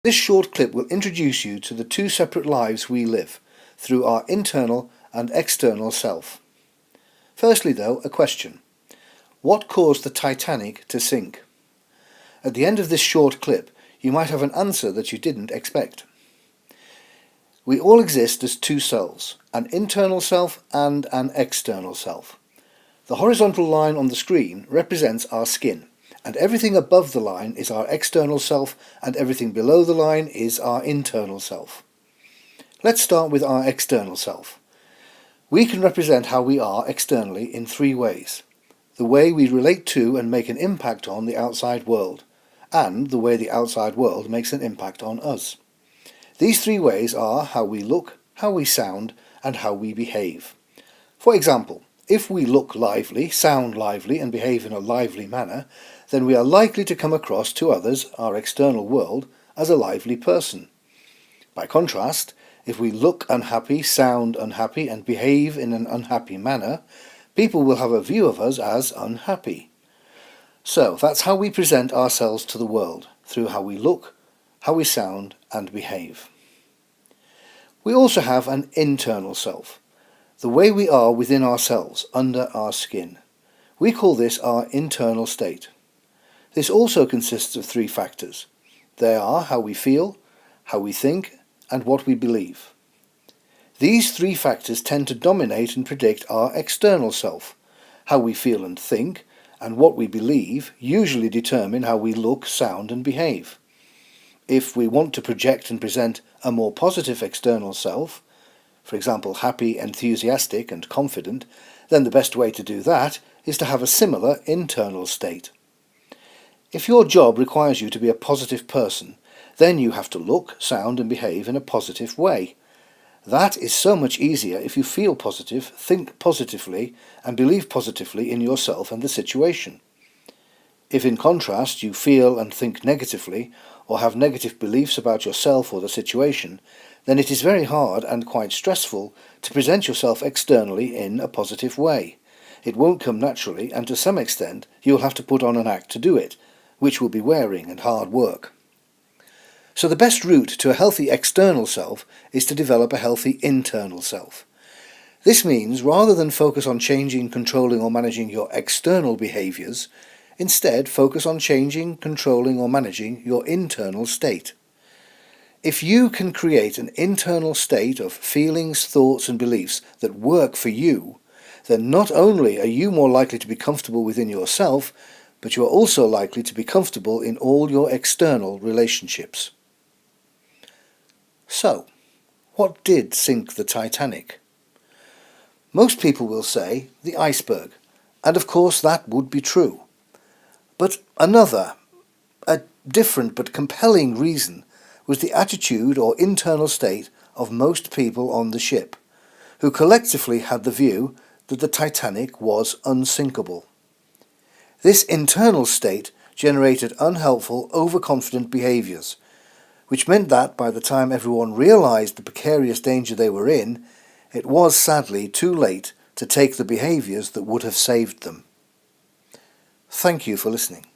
This short clip will introduce you to the two separate lives we live, through our internal and external self. Firstly though, a question. What caused the Titanic to sink? At the end of this short clip, you might have an answer that you didn't expect. We all exist as two selves, an internal self and an external self. The horizontal line on the screen represents our skin, and everything above the line is our external self, and everything below the line is our internal self. Let's start with our external self. We can represent how we are externally in three ways: the way we relate to and make an impact on the outside world, and the way the outside world makes an impact on us. These three ways are how we look, how we sound, and how we behave. For example, if we look lively, sound lively, and behave in a lively manner, then we are likely to come across to others, our external world, as a lively person. By contrast, if we look unhappy, sound unhappy, and behave in an unhappy manner, people will have a view of us as unhappy. So that's how we present ourselves to the world, through how we look, how we sound, and behave. We also have an internal self, the way we are within ourselves, under our skin. We call this our internal state. This also consists of three factors. They are how we feel, how we think, and what we believe. These three factors tend to dominate and predict our external self. How we feel and think, and what we believe, usually determine how we look, sound, and behave. If we want to project and present a more positive external self, for example happy, enthusiastic, and confident, then the best way to do that is to have a similar internal state. If your job requires you to be a positive person, then you have to look, sound, and behave in a positive way. That is so much easier if you feel positive, think positively, and believe positively in yourself and the situation. If in contrast you feel and think negatively, or have negative beliefs about yourself or the situation, then it is very hard and quite stressful to present yourself externally in a positive way. It won't come naturally, and to some extent you'll have to put on an act to do it, which will be wearing and hard work. So the best route to a healthy external self is to develop a healthy internal self. This means rather than focus on changing, controlling, or managing your external behaviours, instead focus on changing, controlling, or managing your internal state. If you can create an internal state of feelings, thoughts, and beliefs that work for you, then not only are you more likely to be comfortable within yourself, but you are also likely to be comfortable in all your external relationships. So, what did sink the Titanic? Most people will say the iceberg, and of course that would be true. But another, a different but compelling reason was the attitude or internal state of most people on the ship, who collectively had the view that the Titanic was unsinkable. This internal state generated unhelpful, overconfident behaviours, which meant that by the time everyone realised the precarious danger they were in, it was sadly too late to take the behaviours that would have saved them. Thank you for listening.